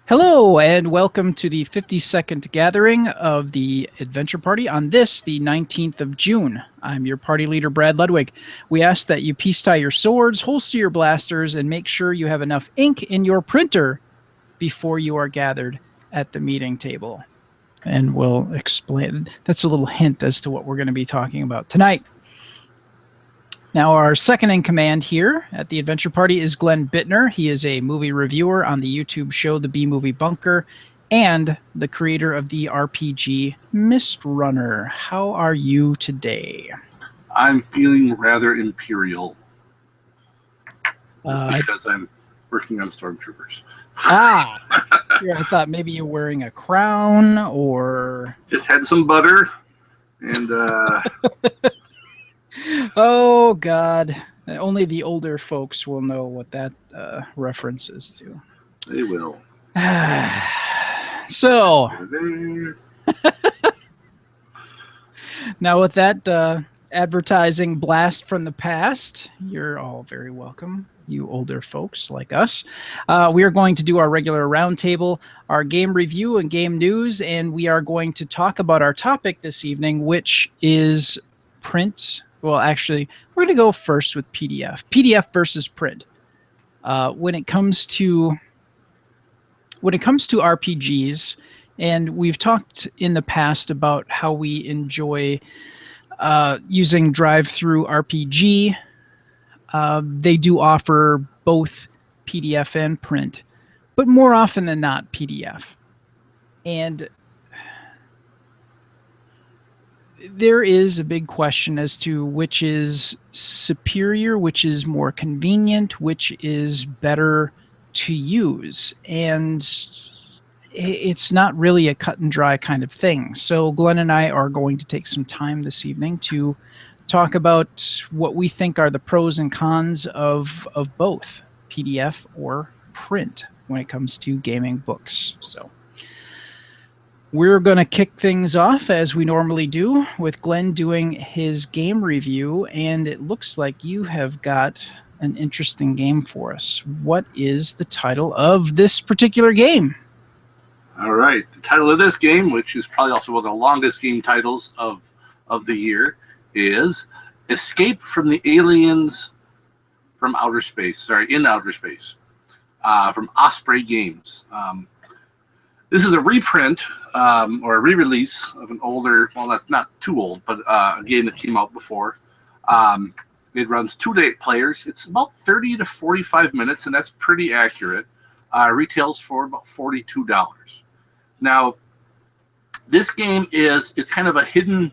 Hello, and welcome to the 52nd gathering of the Adventure Party on this, the 19th of June. I'm your party leader, Brad Ludwig. We ask that you peace tie your swords, holster your blasters, and make sure you have enough ink in your printer before you are gathered at the meeting table. And we'll explain. That's a little hint as to what we're going to be talking about tonight. Now, our second in command here at the Adventure Party is Glenn Bittner. He is a movie reviewer on the YouTube show The B-Movie Bunker and the creator of the RPG Mistrunner. How are you today? I'm feeling rather imperial. Because I'm working on Stormtroopers. I thought maybe you're wearing a crown or... Just had some butter and... Oh, God. Only the older folks will know what that reference is to. They will. So, now with that advertising blast from the past, you're all very welcome, you older folks like us. We are going to do our regular roundtable, our game review and game news, and we are going to talk about our topic this evening, which is print. Well, actually, we're going to go first with PDF. PDF versus print. When it comes to RPGs, and we've talked in the past about how we enjoy using DriveThru RPG. They do offer both PDF and print, but more often than not, PDF. And there is a big question as to which is superior, which is more convenient, which is better to use. And it's not really a cut and dry kind of thing. So Glenn and I are going to take some time this evening to talk about what we think are the pros and cons of both PDF or print when it comes to gaming books. So we're going to kick things off as we normally do with Glenn doing his game review, and it looks like you have got an interesting game for us. What is the title of this particular game? All right. The title of this game, which is probably also one of the longest game titles of the year, is Escape from the Aliens from Outer Space. Sorry, in Outer Space. From Osprey Games. This is a reprint or a re-release of an older, well, that's not too old, but a game that came out before. It runs 2 to 8 players. It's about 30 to 45 minutes, and that's pretty accurate. Retails for about $42. Now, this game it's kind of a hidden...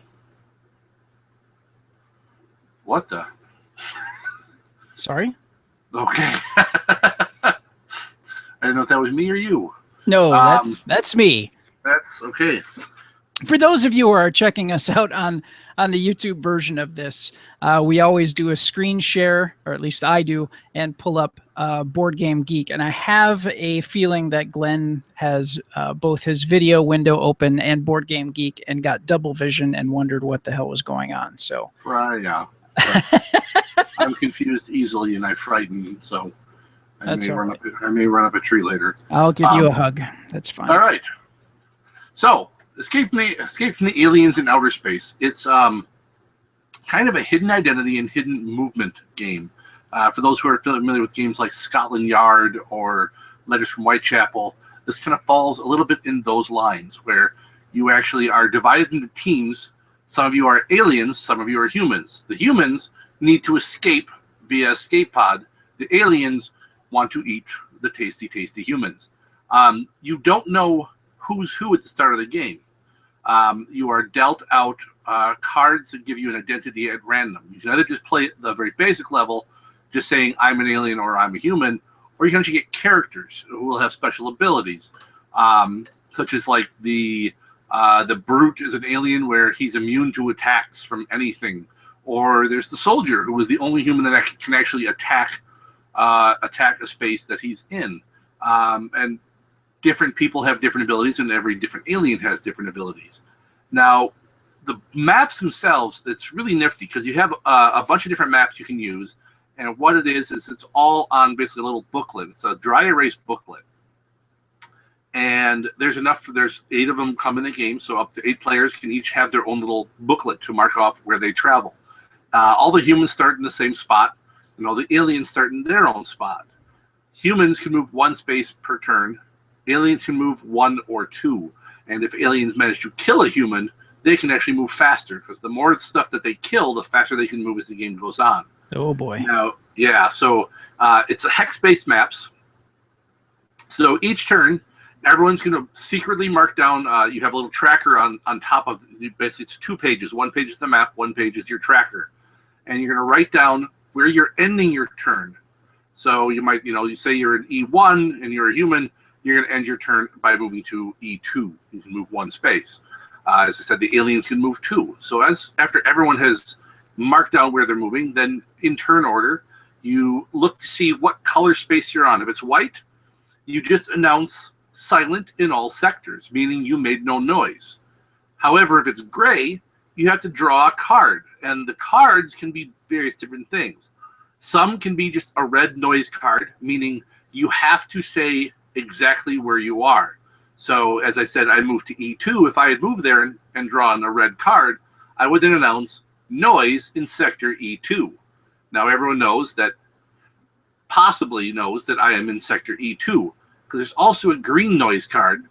What the? Sorry? Okay. I didn't know if that was me or you. No, that's me. That's okay. For those of you who are checking us out on the YouTube version of this, we always do a screen share, or at least I do, and pull up Board Game Geek. And I have a feeling that Glenn has both his video window open and Board Game Geek and got double vision and wondered what the hell was going on. So, yeah. I'm confused easily and I frighten, so I may run up a tree later. I'll give you a hug. That's fine. All right. So, Escape from the Aliens in Outer Space. It's kind of a hidden identity and hidden movement game. For those who are familiar with games like Scotland Yard or Letters from Whitechapel, this kind of falls a little bit in those lines where you actually are divided into teams. Some of you are aliens, some of you are humans. The humans need to escape via escape pod. The aliens want to eat the tasty, tasty humans. You don't know who's who at the start of the game. You are dealt out cards that give you an identity at random. You can either just play at the very basic level, just saying I'm an alien or I'm a human, or you can actually get characters who will have special abilities, such as like the Brute is an alien where he's immune to attacks from anything, or there's the Soldier who is the only human that can actually attack a space that he's in, and different people have different abilities, and every different alien has different abilities. Now, the maps themselves, it's really nifty because you have a bunch of different maps you can use, and what it is it's all on basically a little booklet. It's a dry erase booklet. And there's 8 of them come in the game, so up to 8 players can each have their own little booklet to mark off where they travel. All the humans start in the same spot, and all the aliens start in their own spot. Humans can move 1 space per turn. Aliens can move 1 or 2. And if aliens manage to kill a human, they can actually move faster, because the more stuff that they kill, the faster they can move as the game goes on. Oh, boy. Now, yeah, so it's a hex-based maps. So each turn, everyone's going to secretly mark down, you have a little tracker on top of, basically it's 2 pages. 1 page is the map, 1 page is your tracker. And you're going to write down where you're ending your turn. So you might, you say you're an E1 and you're a human, you're going to end your turn by moving to E2. You can move 1 space. As I said, the aliens can move 2. So after everyone has marked down where they're moving, then in turn order, you look to see what color space you're on. If it's white, you just announce silent in all sectors, meaning you made no noise. However, if it's gray, you have to draw a card, and the cards can be various different things. Some can be just a red noise card, meaning you have to say exactly where you are. So, as I said, I moved to E2. If I had moved there and drawn a red card, I would then announce noise in sector E2. Now, everyone possibly knows that I am in sector E2, because there's also a green noise card,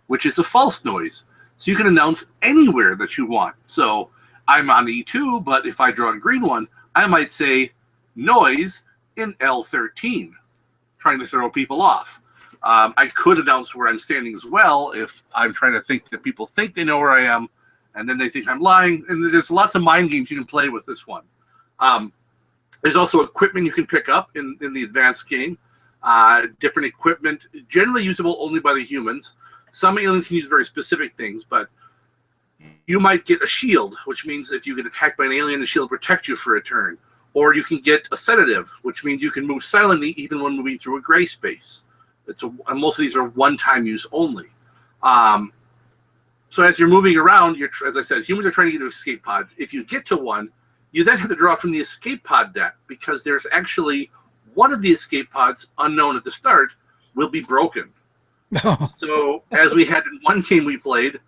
which is a false noise. So you can announce anywhere that you want. So I'm on E2, but if I draw a green one, I might say noise in L13, trying to throw people off. I could announce where I'm standing as well if I'm trying to think that people think they know where I am, and then they think I'm lying. And there's lots of mind games you can play with this one. There's also equipment you can pick up in the advanced game. Different equipment, generally usable only by the humans. Some aliens can use very specific things, but you might get a shield, which means if you get attacked by an alien, the shield will protect you for a turn. Or you can get a sedative, which means you can move silently even when moving through a gray space. And most of these are one-time use only. So as you're moving around, as I said, humans are trying to get to escape pods. If you get to one, you then have to draw from the escape pod deck, because there's actually one of the escape pods, unknown at the start, will be broken. So as we had in one game we played,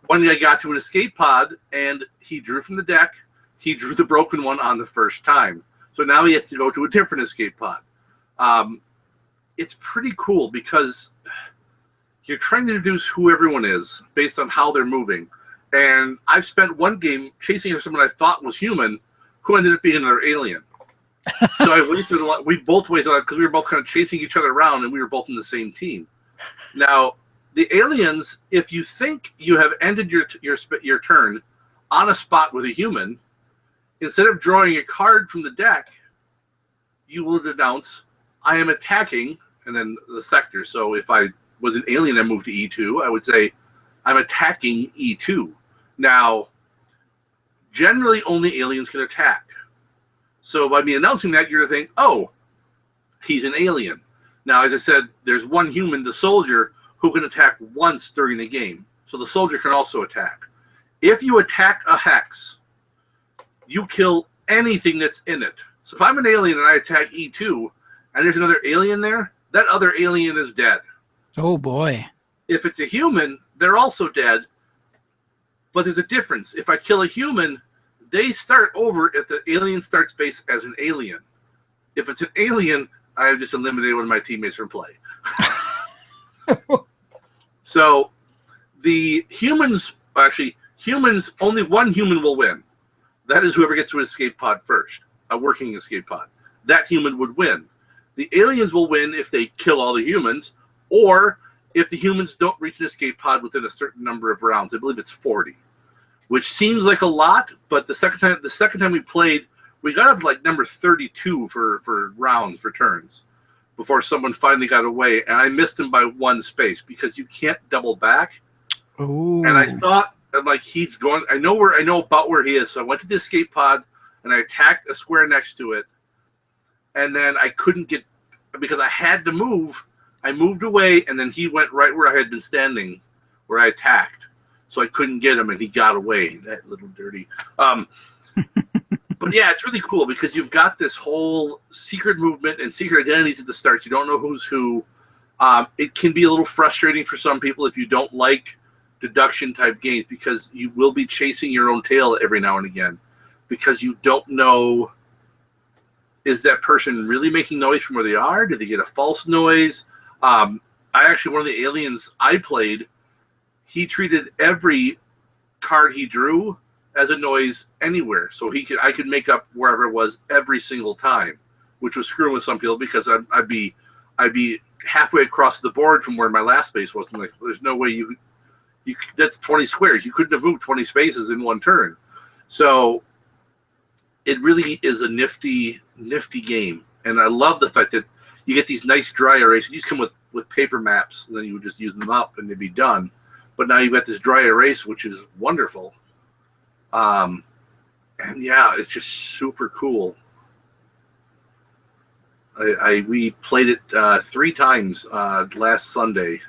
one guy got to an escape pod and he drew from the deck. He drew the broken one on the first time. So now he has to go to a different escape pod. It's pretty cool because you're trying to deduce who everyone is based on how they're moving. And I've spent one game chasing someone I thought was human who ended up being another alien. So I wasted a lot. We both wasted a lot because we were both kind of chasing each other around, and we were both in the same team. Now, the aliens, if you think you have ended your turn on a spot with a human, instead of drawing a card from the deck, you will announce, I am attacking, and then the sector. So if I was an alien and moved to E2, I would say, I'm attacking E2. Now, generally only aliens can attack. So by me announcing that, you're going to think, oh, he's an alien. Now, as I said, there's one human, the soldier, who can attack once during the game. So the soldier can also attack. If you attack a hex, you kill anything that's in it. So if I'm an alien and I attack E2, and there's another alien there, that other alien is dead. Oh, boy. If it's a human, they're also dead. But there's a difference. If I kill a human, they start over at the alien start space as an alien. If it's an alien, I have just eliminated one of my teammates from play. So the humans, only one human will win. That is whoever gets to an escape pod first, a working escape pod. That human would win. The aliens will win if they kill all the humans, or if the humans don't reach an escape pod within a certain number of rounds. I believe it's 40, which seems like a lot, but the second time we played, we got up to like number 32 for rounds, for turns, before someone finally got away, and I missed him by 1 space because you can't double back. Ooh. And I thought, I'm like, he's going. I know about where he is. So I went to the escape pod and I attacked a square next to it, and then I couldn't get, because I had to move. I moved away, and then he went right where I had been standing, where I attacked. So I couldn't get him, and he got away. That little dirty. But yeah, it's really cool because you've got this whole secret movement and secret identities at the start. You don't know who's who. It can be a little frustrating for some people if you don't like deduction type games, because you will be chasing your own tail every now and again, because you don't know, is that person really making noise from where they are? Did they get a false noise? One of the aliens I played, he treated every card he drew as a noise anywhere. So I could make up wherever it was every single time, which was screwing with some people, because I'd be halfway across the board from where my last space was. I'm like, there's no way you that's 20 squares. You couldn't have moved 20 spaces in one turn. So it really is a nifty game. And I love the fact that you get these nice dry erase. You just come with paper maps, and then you would just use them up and they'd be done. But now you've got this dry erase, which is wonderful. And yeah, it's just super cool. We played it 3 times last Sunday,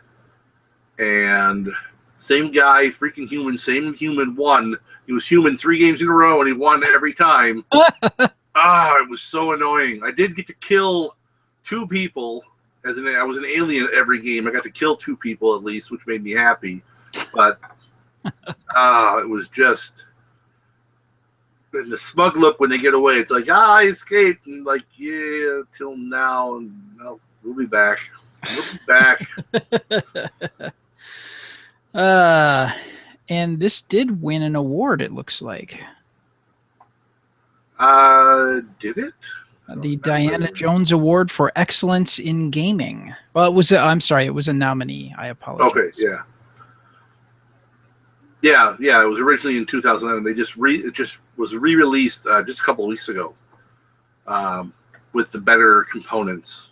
and same guy, freaking human, same human won. He was human 3 games in a row, and he won every time. It was so annoying. I did get to kill 2 people. I was an alien every game. I got to kill 2 people at least, which made me happy. But it was just... And the smug look when they get away, it's like, I escaped. And like, yeah, till now. And no, we'll be back. We'll be back. And this did win an award, it looks like. Did it? The Diana Jones Award for Excellence in Gaming. Well, it was it was a nominee. I apologize. Okay, yeah. Yeah, it was originally in 2011. It just was re-released just a couple of weeks ago with the better components.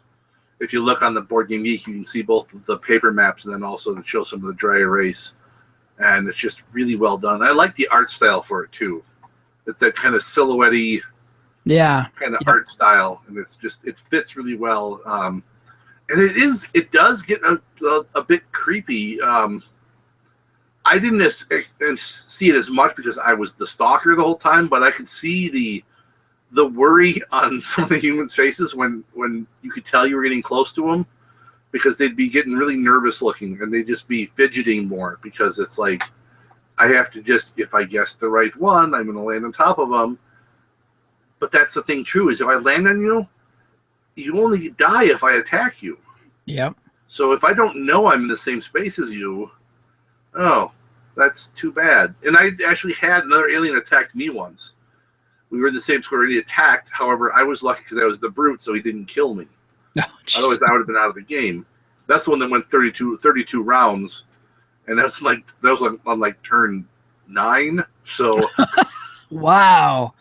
If you look on the Board Game Geek, you can see both the paper maps and then also to show some of the dry erase. And it's just really well done. I like the art style for it too. It's that kind of silhouette-y kind of art style, and it fits really well. And it does get a bit creepy. I didn't see it as much because I was the stalker the whole time, but I could see the worry on some of the humans' faces when you could tell you were getting close to them, because they'd be getting really nervous looking, and they'd just be fidgeting more, because it's like, I have to if I guess the right one, I'm going to land on top of them. But that's the thing too, is if I land on you, you only die if I attack you. Yep. So if I don't know I'm in the same space as you, oh, that's too bad. And I actually had another alien attack me once. We were in the same square and he attacked. However, I was lucky because I was the brute, so he didn't kill me. No, otherwise, I would have been out of the game. That's the one that went 32 rounds, and that was on turn 9. So, wow.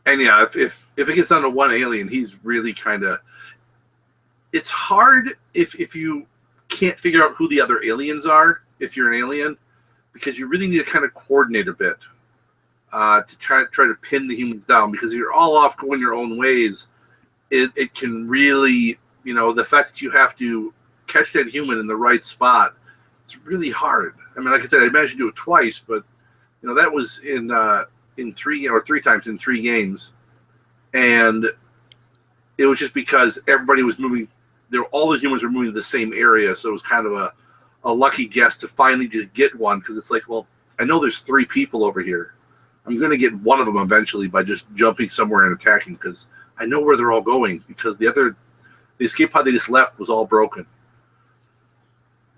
And yeah, if it gets down to one alien, he's really kind of. It's hard if you can't figure out who the other aliens are if you're an alien, because you really need to kind of coordinate a bit to try to pin the humans down, because if you're all off going your own ways, it can really, the fact that you have to catch that human in the right spot, it's really hard. I mean, like I said, I managed to do it twice, but that was in 3 times in 3 games, and it was just because everybody was moving. All the humans were moving to the same area, so it was kind of a lucky guess to finally just get one, because it's like, well, I know there's 3 people over here. I'm going to get one of them eventually by just jumping somewhere and attacking, because I know where they're all going, because the escape pod they just left was all broken.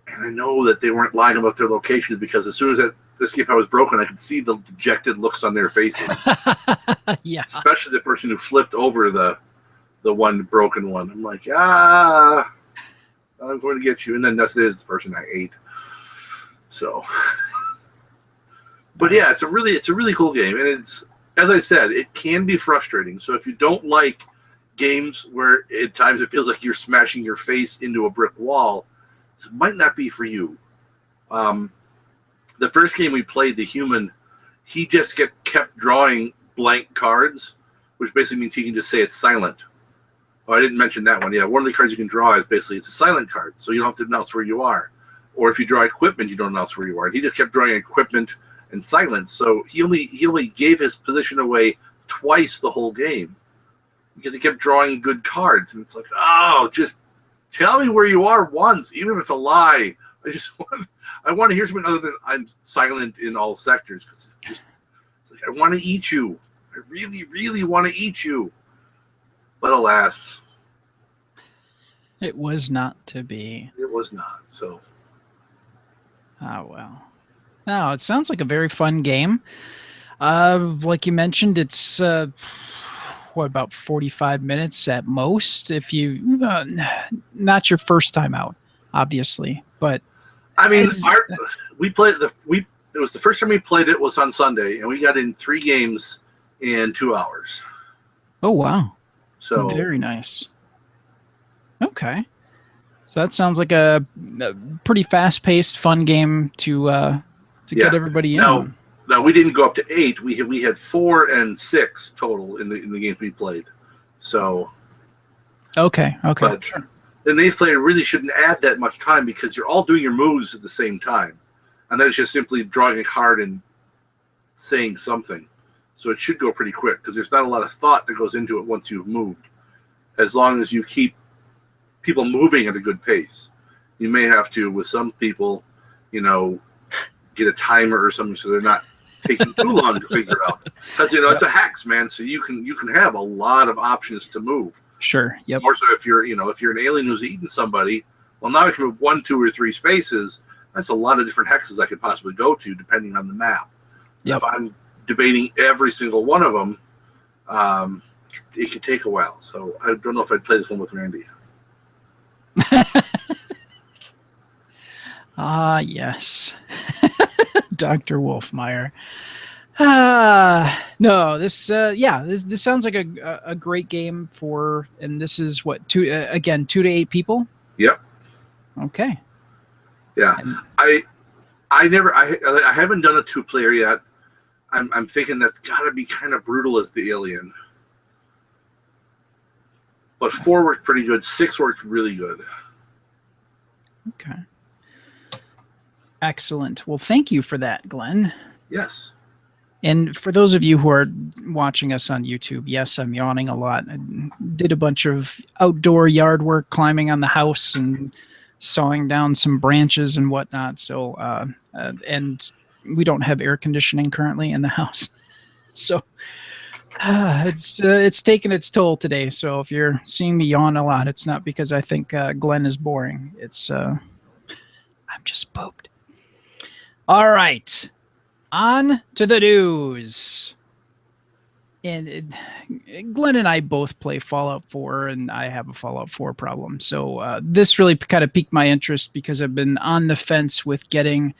And I know that they weren't lying about their locations, because as soon as that escape pod was broken, I could see the dejected looks on their faces. Yeah. Especially the person who flipped over the one broken one. I'm like, I'm going to get you. And then that is the person I ate. So, but yeah, it's a really cool game, and it's, as I said, it can be frustrating. So if you don't like games where at times it feels like you're smashing your face into a brick wall, this might not be for you. The first game we played, the human, he just kept drawing blank cards, which basically means he can just say it's silent. Oh, I didn't mention that one. Yeah, one of the cards you can draw is basically it's a silent card, so you don't have to announce where you are. Or if you draw equipment, you don't announce where you are. And he just kept drawing equipment and silence, so he only gave his position away twice the whole game, because he kept drawing good cards, and it's like, oh, just tell me where you are once, even if it's a lie. I want to hear something other than I'm silent in all sectors, because it's like I want to eat you. I really, really want to eat you. But alas, it was not to be. it was not. So, oh well. No, it sounds like a very fun game. Like you mentioned, it's about 45 minutes at most. If you not your first time out, obviously, but I mean, we played it was the first time we played it was on Sunday, and we got in 3 games in 2 hours. Oh wow! So very nice. Okay, so that sounds like a pretty fast-paced, fun game to get everybody in. No, we didn't go up to 8. We had 4 and 6 total in the games we played. So okay, but sure. The 8th player really shouldn't add that much time, because you're all doing your moves at the same time, and then it's just simply drawing a card and saying something. So it should go pretty quick, because there's not a lot of thought that goes into it once you've moved, as long as you keep people moving at a good pace. You may have to, with some people, get a timer or something so they're not taking too long to figure out. Because it's a hex, man. So you can have a lot of options to move. Sure. Yep. More so if you're an alien who's eating somebody. Well, now I can move 1, 2, or 3 spaces. That's a lot of different hexes I could possibly go to depending on the map. Yep. If I'm debating every single one of them, it could take a while. So I don't know if I'd play this one with Randy. Ah, yes. Dr. Wolfmeyer. No, this sounds like a great game and this is what, 2 to 8 people? Yep. Okay. Yeah. I haven't done a 2-player yet. I'm thinking that's got to be kind of brutal as the alien. But 4 worked pretty good. 6 worked really good. Okay. Excellent. Well, thank you for that, Glenn. Yes. And for those of you who are watching us on YouTube, yes, I'm yawning a lot. I did a bunch of outdoor yard work, climbing on the house and sawing down some branches and whatnot. So, and we don't have air conditioning currently in the house. So it's taken its toll today. So if you're seeing me yawn a lot, it's not because I think Glenn is boring. It's I'm just pooped. All right, on to the news. And Glenn and I both play Fallout 4, and I have a Fallout 4 problem. So this really kind of piqued my interest because I've been on the fence with getting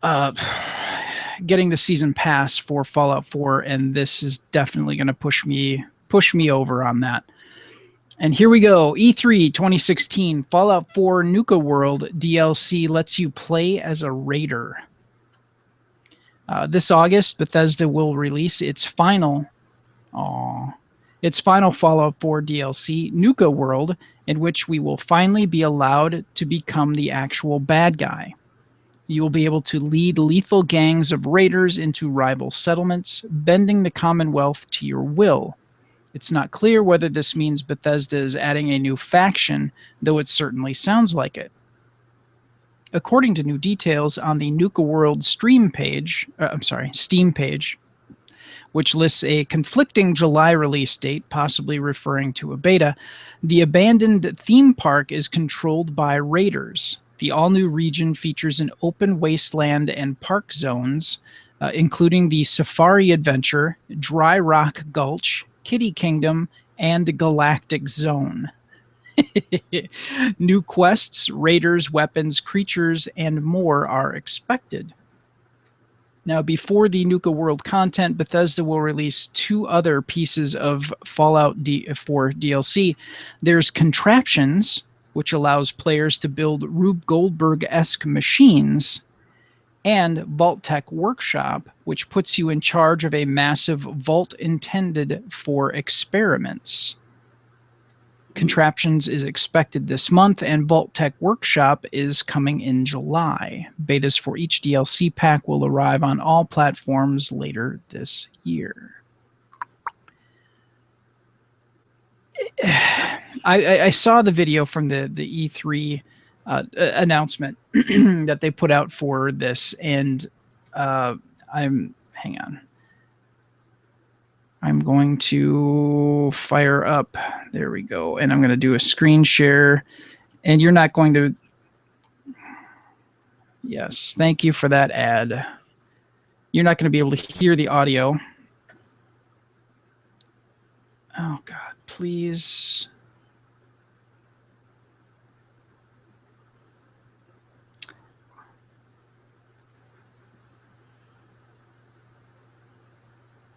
the season pass for Fallout 4, and this is definitely going to push me over on that. And here we go. E3 2016 Fallout 4 Nuka World DLC lets you play as a raider. This August, Bethesda will release its final Fallout 4 DLC, Nuka World, in which we will finally be allowed to become the actual bad guy. You will be able to lead lethal gangs of raiders into rival settlements, bending the Commonwealth to your will. It's not clear whether this means Bethesda is adding a new faction, though it certainly sounds like it. According to new details on the Nuka World Steam page, which lists a conflicting July release date, possibly referring to a beta, the abandoned theme park is controlled by raiders. The all-new region features an open wasteland and park zones, including the Safari Adventure, Dry Rock Gulch, Kitty Kingdom, and Galactic Zone. New quests, raiders, weapons, creatures, and more are expected. Now, before the Nuka World content, Bethesda will release 2 other pieces of Fallout 4 DLC. There's Contraptions, which allows players to build Rube Goldberg-esque machines, and Vault-Tec Workshop, which puts you in charge of a massive vault intended for experiments. Contraptions is expected this month, and Vault-Tec Workshop is coming in July. Betas for each DLC pack will arrive on all platforms later this year. I saw the video from the E3 announcement that they put out for this, and hang on. I'm going to fire up. There we go. And I'm going to do a screen share. And you're not going to. Yes, thank you for that ad. You're not going to be able to hear the audio. Oh, God, please.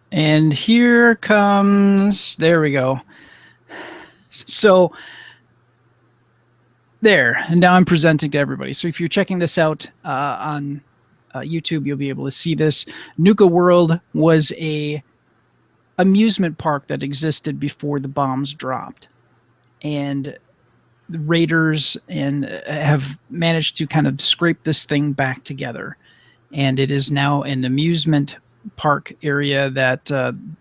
And here comes, there we go. So there, and now I'm presenting to everybody. So if you're checking this out on YouTube, you'll be able to see this. Nuka World was a amusement park that existed before the bombs dropped. And the raiders have managed to kind of scrape this thing back together. And it is now an amusement park area that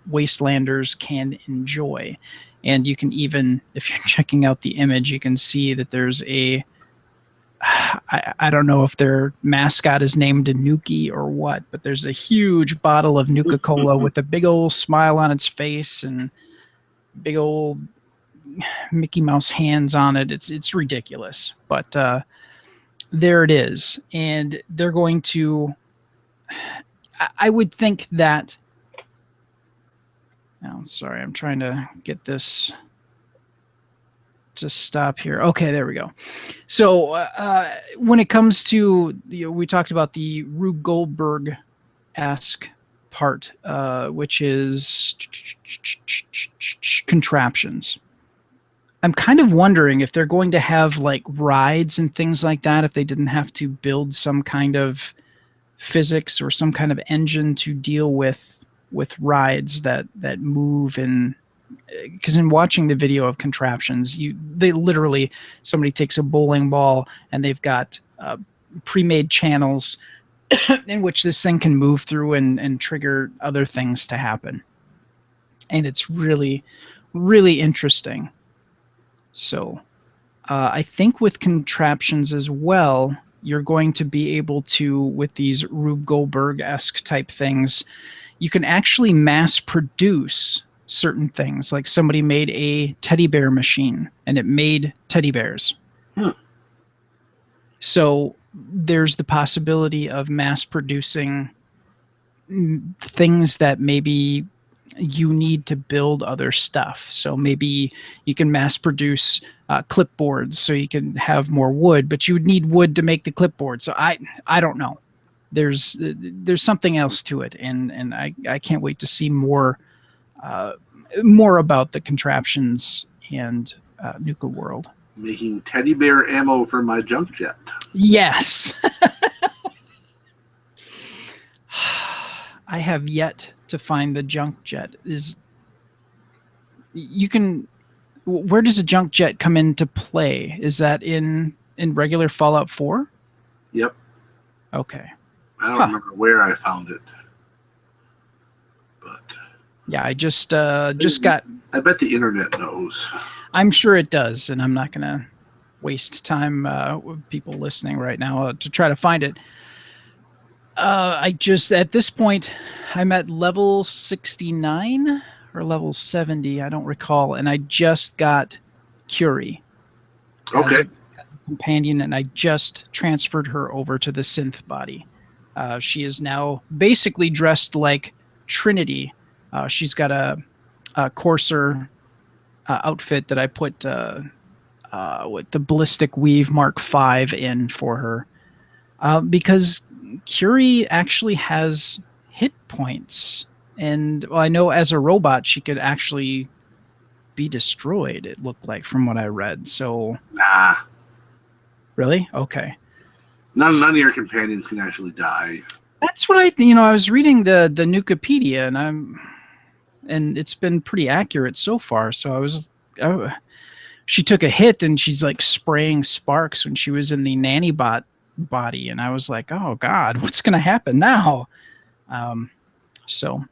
wastelanders can enjoy. And you can even, if you're checking out the image, you can see that there's I don't know if their mascot is named Nuki or what, but there's a huge bottle of Nuka-Cola with a big old smile on its face and big old Mickey Mouse hands on it. It's ridiculous, but there it is. And they're going to, I would think that, oh, sorry, I'm trying to get this to stop here. Okay, there we go. So when it comes to, we talked about the Rube Goldberg-esque part, which is contraptions. I'm kind of wondering if they're going to have like rides and things like that, if they didn't have to build some kind of physics or some kind of engine to deal with rides that move. And because in watching the video of contraptions, they literally, somebody takes a bowling ball and they've got pre-made channels in which this thing can move through and trigger other things to happen. And it's really, really interesting. So I think with contraptions as well, you're going to be able to, with these Rube Goldberg-esque type things, you can actually mass produce certain things. Like somebody made a teddy bear machine and it made teddy bears. So there's the possibility of mass producing things that maybe you need to build other stuff. So maybe you can mass produce clipboards so you can have more wood, but you would need wood to make the clipboard. So I don't know. There's something else to it, and I can't wait to see more about the contraptions and Nuka World. Making teddy bear ammo for my junk jet. Yes. I have yet to find the junk jet. Where does a junk jet come into play? Is that in regular Fallout 4? Yep. Okay. I don't remember where I found it, but yeah, I just got. I bet the internet knows. I'm sure it does, and I'm not going to waste time with people listening right now to try to find it. At this point, I'm at level 69 or level 70, I don't recall, and I just got Curie as a companion, and I just transferred her over to the synth body. She is now basically dressed like Trinity. She's got a coarser outfit that I put with the Ballistic Weave Mark V in for her, because Curie actually has hit points, and I know as a robot she could actually be destroyed, it looked like, from what I read. So nah. Really? Okay. None of your companions can actually die. That's what I was reading the Nukapedia, and it's been pretty accurate so far. So she took a hit and she's like spraying sparks when she was in the Nannybot body, and I was like, oh God, what's gonna happen now? So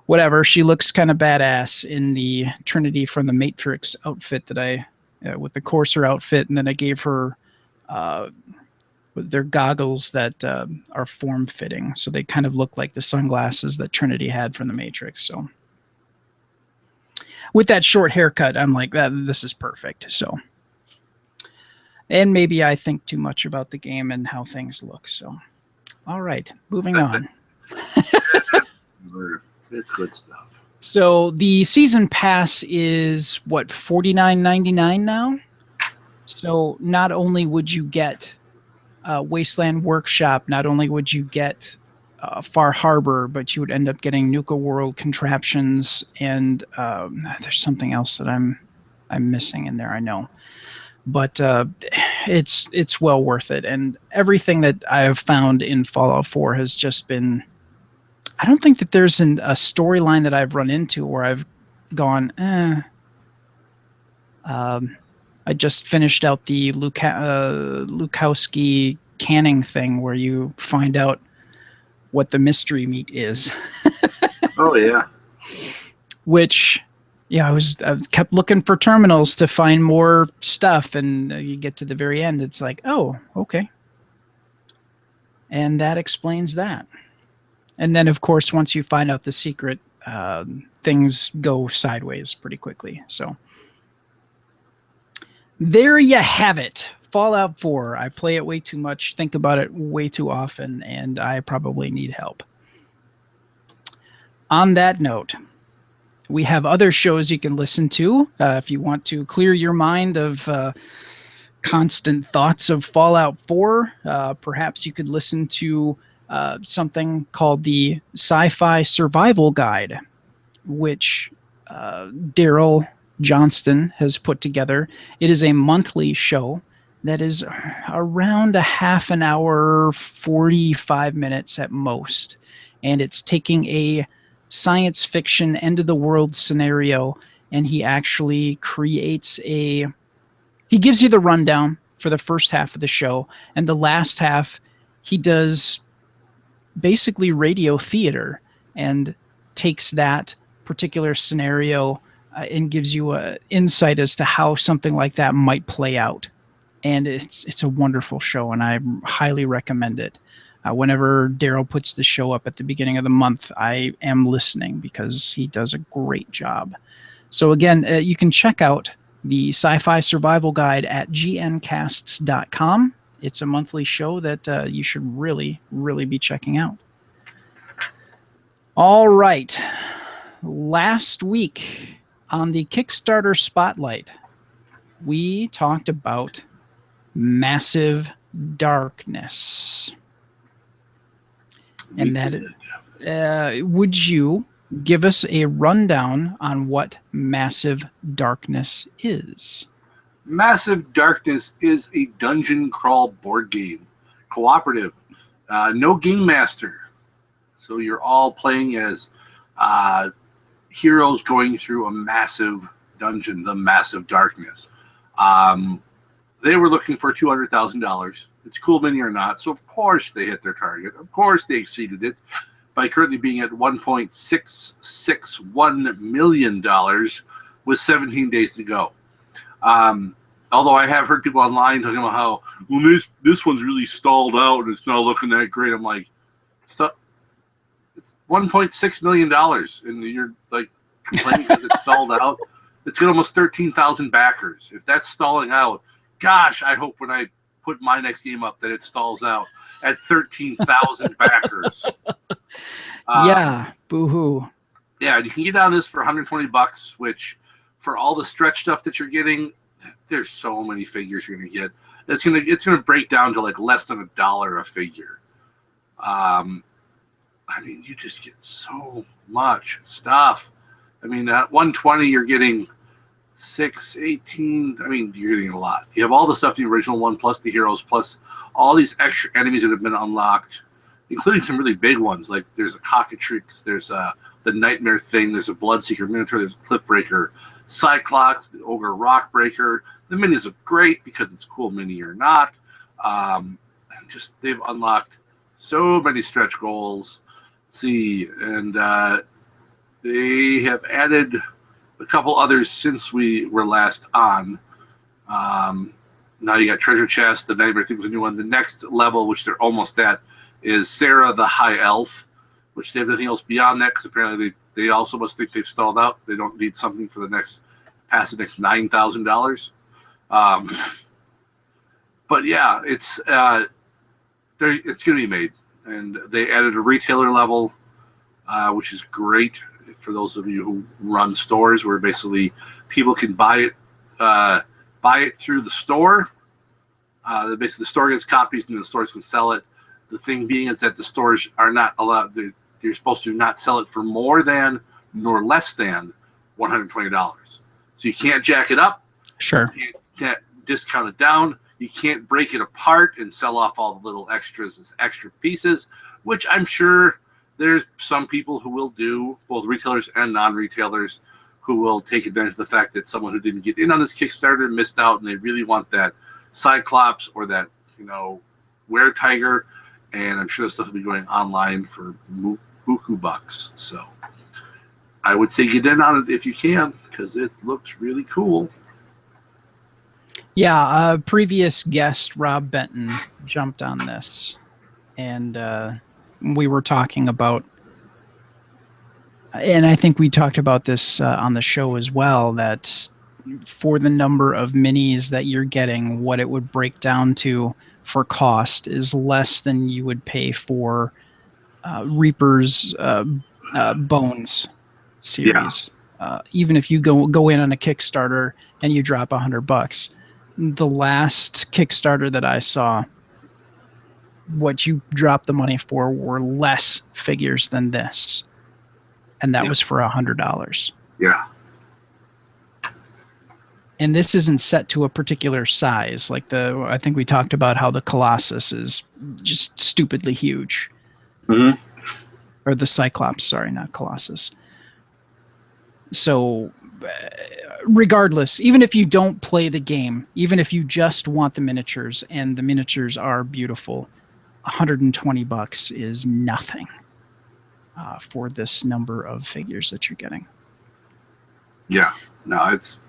whatever, she looks kind of badass in the Trinity from the Matrix outfit that I with the Courser outfit, and then I gave her their goggles that are form-fitting, so they kind of look like the sunglasses that Trinity had from the Matrix. So with that short haircut, I'm like, this is perfect. So, and maybe I think too much about the game and how things look. So, all right, moving on. It's good stuff. So the season pass is what, $49.99 now. So not only would you get Wasteland Workshop, not only would you get Far Harbor, but you would end up getting Nuka World Contraptions, and there's something else that I'm missing in there, I know. But it's well worth it, and everything that I have found in Fallout 4 has just been. I don't think that there's a storyline that I've run into where I've gone, I just finished out the Lukowski canning thing where you find out what the mystery meat is. Oh, yeah. Which, yeah, I kept looking for terminals to find more stuff, and you get to the very end, it's like, oh, okay. And that explains that. And then, of course, once you find out the secret, things go sideways pretty quickly. So there you have it. Fallout 4. I play it way too much, think about it way too often, and I probably need help. On that note, we have other shows you can listen to if you want to clear your mind of constant thoughts of Fallout 4. Perhaps you could listen to something called the Sci-Fi Survival Guide, which Daryl Johnston has put together. It is a monthly show that is around a half an hour, 45 minutes at most. And it's taking a science fiction end of the world scenario, and he actually creates he gives you the rundown for the first half of the show, and the last half he does basically radio theater and takes that particular scenario and gives you an insight as to how something like that might play out. And it's a wonderful show, and I highly recommend it. Whenever Daryl puts the show up at the beginning of the month, I am listening because he does a great job. So again, you can check out the Sci-Fi Survival Guide at gncasts.com. It's a monthly show that you should really, really be checking out. All right. Last week on the Kickstarter Spotlight, we talked about Massive Darkness. And that, would you give us a rundown on what Massive Darkness is? Massive Darkness is a dungeon crawl board game, cooperative, no game master. So you're all playing as heroes going through a massive dungeon, the Massive Darkness. They were looking for $200,000. It's Cool Mini or not, so of course they hit their target. Of course they exceeded it by currently being at $1.661 million with 17 days to go. Although I have heard people online talking about how, well, this one's really stalled out and it's not looking that great. I'm like, stop. It's $1.6 million, and you're like complaining because it's stalled out. It's got almost 13,000 backers. If that's stalling out, gosh, I hope when I put my next game up that it stalls out at 13,000 backers. Yeah, boo-hoo. Yeah, you can get on this for $120, which for all the stretch stuff that you're getting, there's so many figures you're gonna get. It's gonna break down to like less than $1 a figure. I mean, you just get so much stuff. I mean, at $120 you're getting 6, 18. I mean, you're getting a lot. You have all the stuff, the original one, plus the heroes, plus all these extra enemies that have been unlocked, including some really big ones. Like there's a Cockatrix, there's the Nightmare Thing, there's a Bloodseeker Minotaur, there's a Cliffbreaker, Cyclops, the Ogre Rockbreaker. The minis look great because it's Cool Mini or not. Just they've unlocked so many stretch goals. Let's see, and they have added a couple others since we were last on. Now you got Treasure Chest. The Nightmare Thing was a new one. The next level, which they're almost at, is Sarah the High Elf, which they have nothing else beyond that because apparently they also must think they've stalled out. They don't need something for the next $9,000. But yeah, it's going to be made, and they added a retailer level, which is great for those of you who run stores, where basically people can buy it through the store. Basically, the store gets copies, and the stores can sell it. The thing being is that the stores are not allowed. You're supposed to not sell it for more than nor less than $120. So you can't jack it up. Sure. You can't discount it down. You can't break it apart and sell off all the little extras as extra pieces, which I'm sure there's some people who will do, both retailers and non-retailers, who will take advantage of the fact that someone who didn't get in on this Kickstarter missed out, and they really want that Cyclops or that, Were Tiger, and I'm sure that stuff will be going online for buku bucks. So I would say get in on it if you can, because it looks really cool. Yeah, previous guest Rob Benton jumped on this, and we were talking about, and I think we talked about this on the show as well, that for the number of minis that you're getting, what it would break down to for cost is less than you would pay for Reaper's Bones series. Yeah. Even if you go in on a Kickstarter and you drop $100, the last Kickstarter that I saw, what you dropped the money for were less figures than this, and that was for $100. Yeah. And this isn't set to a particular size. Like I think we talked about how the Colossus is just stupidly huge. Mm-hmm. Or the Cyclops, sorry, not Colossus. So regardless, even if you don't play the game, even if you just want the miniatures and the miniatures are beautiful, $120 is nothing for this number of figures that you're getting. Yeah, no, it's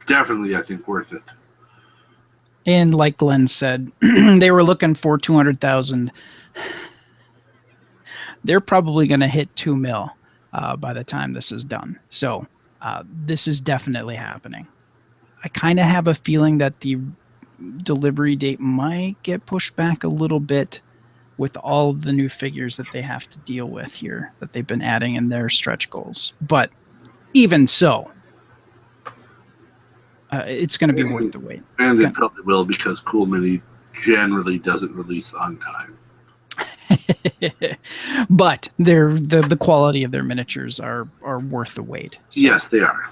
definitely, I think, worth it. And like Glenn said, they were looking for 200,000. They're probably going to hit 2 mil by the time this is done. So this is definitely happening. I kind of have a feeling that the delivery date might get pushed back a little bit with all of the new figures that they have to deal with here that they've been adding in their stretch goals. But even so, it's going to be worth the wait. And it probably will, because Cool Mini generally doesn't release on time. But the quality of their miniatures are worth the wait. So. Yes, they are.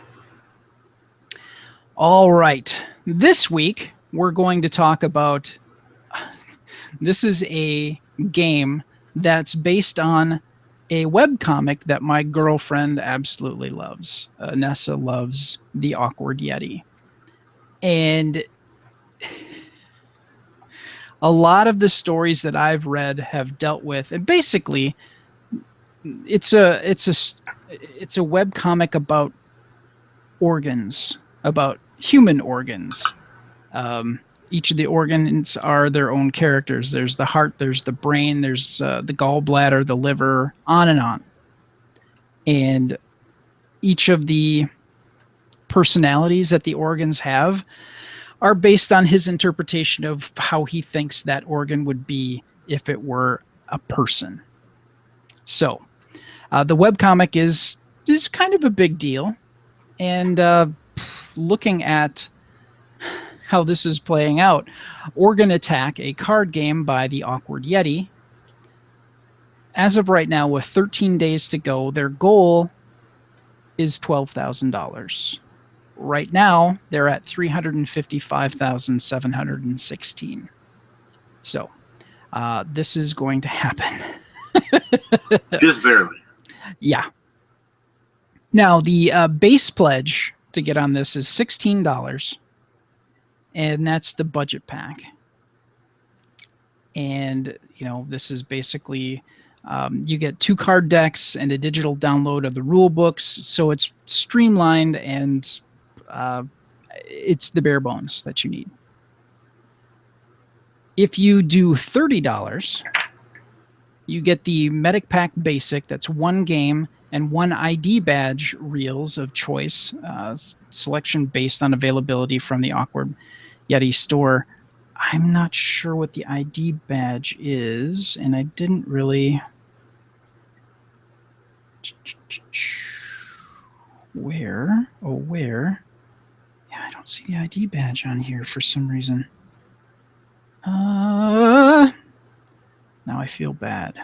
All right. This week, we're going to talk about... This is a game that's based on a webcomic that my girlfriend absolutely loves. Nessa loves The Awkward Yeti. And a lot of the stories that I've read have dealt with, and basically it's a webcomic about organs, about human organs. Each of the organs are their own characters. There's the heart, there's the brain, there's the gallbladder, the liver, on and on. And each of the personalities that the organs have are based on his interpretation of how he thinks that organ would be if it were a person. So the webcomic is kind of a big deal. And looking at how this is playing out, Organ Attack, a card game by The Awkward Yeti, as of right now, with 13 days to go, their goal is $12,000. Right now, they're at 355,716. So, this is going to happen. Just barely. Yeah. Now, the base pledge to get on this is $16, and that's the budget pack. And, this is basically... you get 2 card decks and a digital download of the rule books, so it's streamlined and it's the bare bones that you need. If you do $30, you get the Medic Pack Basic. That's 1 game and 1 ID badge reels of choice, selection based on availability from the Awkward Yeti store. I'm not sure what the ID badge is, and I didn't really... Where? Oh, where? Yeah, I don't see the ID badge on here for some reason. Now I feel bad.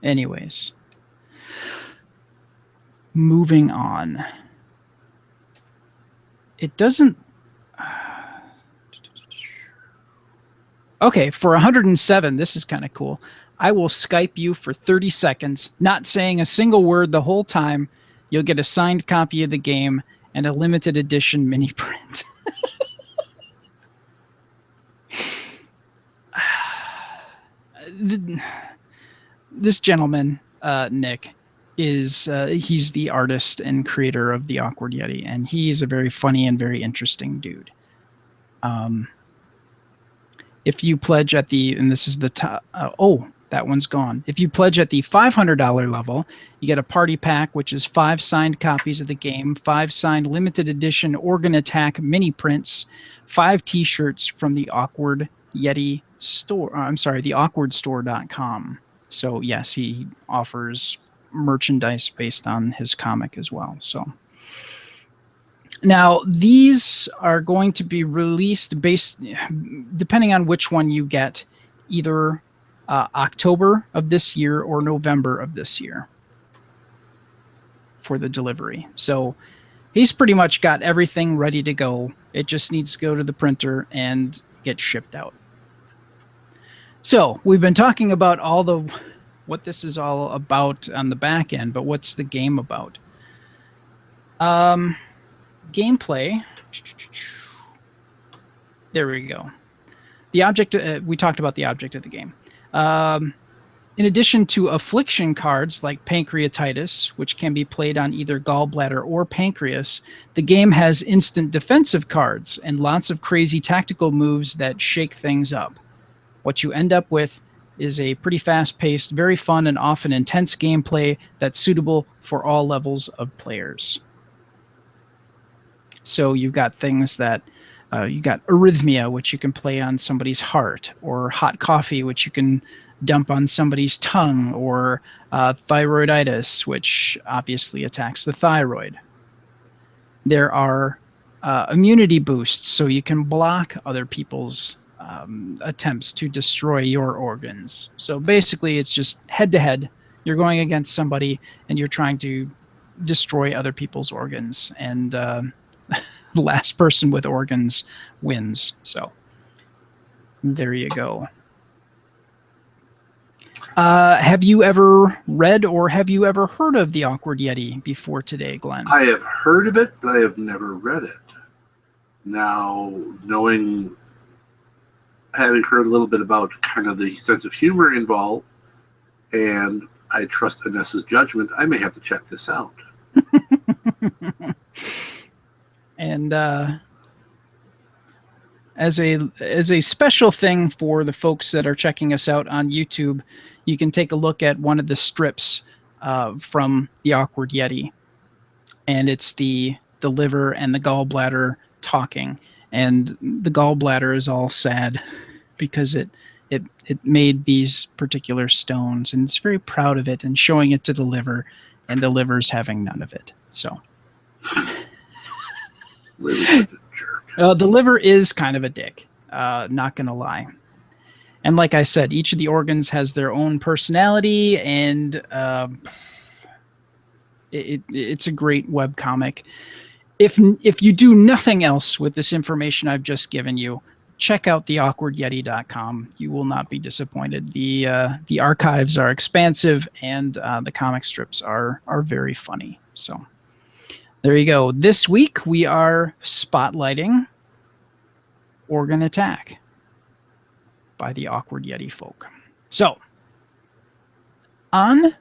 Anyways. Moving on. It doesn't... Okay, for 107, this is kind of cool. I will Skype you for 30 seconds, not saying a single word the whole time. You'll get a signed copy of the game and a limited edition mini print. This gentleman, Nick, he's the artist and creator of the Awkward Yeti, and he's a very funny and very interesting dude. If you pledge at the, and this is the top, that one's gone. If you pledge at the $500 level, you get a party pack, which is 5 signed copies of the game, 5 signed limited edition Organ Attack mini prints, 5 t-shirts from the Awkward Yeti store. I'm sorry, the awkwardstore.com. So yes, he offers merchandise based on his comic as well. So now these are going to be released based, depending on which one you get, either October of this year or November of this year for the delivery. So he's pretty much got everything ready to go. It just needs to go to the printer and get shipped out. So we've been talking about what this is all about on the back end, but what's the game about? Gameplay. There we go. The object, we talked about the object of the game. In addition to affliction cards like pancreatitis, which can be played on either gallbladder or pancreas, the game has instant defensive cards and lots of crazy tactical moves that shake things up. What you end up with is a pretty fast-paced, very fun, and often intense gameplay that's suitable for all levels of players. So you've got things that you got arrhythmia, which you can play on somebody's heart, or hot coffee, which you can dump on somebody's tongue, or thyroiditis, which obviously attacks the thyroid. There are immunity boosts, so you can block other people's attempts to destroy your organs. So basically, it's just head-to-head. You're going against somebody, and you're trying to destroy other people's organs, and the last person with organs wins. So there you go. Have you ever read or have you ever heard of the Awkward Yeti before today, Glenn? I have heard of it, but I have never read it. Now, having heard a little bit about kind of the sense of humor involved, and I trust Anessa's judgment, I may have to check this out. And as a special thing for the folks that are checking us out on YouTube, you can take a look at one of the strips from the Awkward Yeti, and it's the liver and the gallbladder talking, and the gallbladder is all sad because it made these particular stones, and it's very proud of it and showing it to the liver, and the liver's having none of it. So. Liver's such a jerk. The liver is kind of a dick, not going to lie. And like I said, each of the organs has their own personality, and it's a great webcomic. If you do nothing else with this information I've just given you, check out theawkwardyeti.com. You will not be disappointed. The archives are expansive, and the comic strips are very funny. So. There you go. This week we are spotlighting Organ Attack by the Awkward Yeti folk. So, on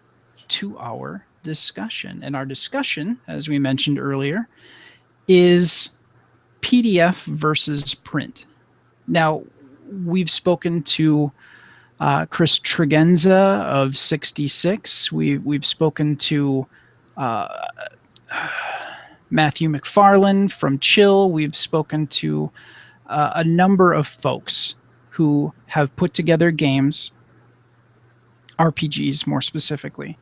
to our discussion. And our discussion, as we mentioned earlier, is PDF versus print. Now, we've spoken to Chris Tregenza of 66. We've spoken to Matthew McFarlane from Chill. We've spoken to a number of folks who have put together games, RPGs more specifically,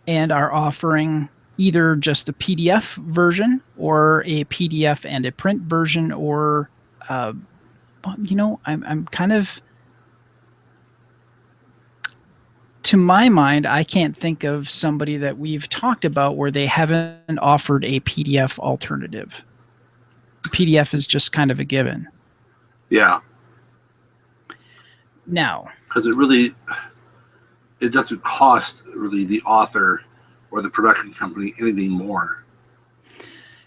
and are offering either just a PDF version or a PDF and a print version, or I'm kind of, to my mind, I can't think of somebody that we've talked about where they haven't offered a PDF alternative. PDF is just kind of a given. Yeah. Now, because it doesn't cost really the author or the production company anything more.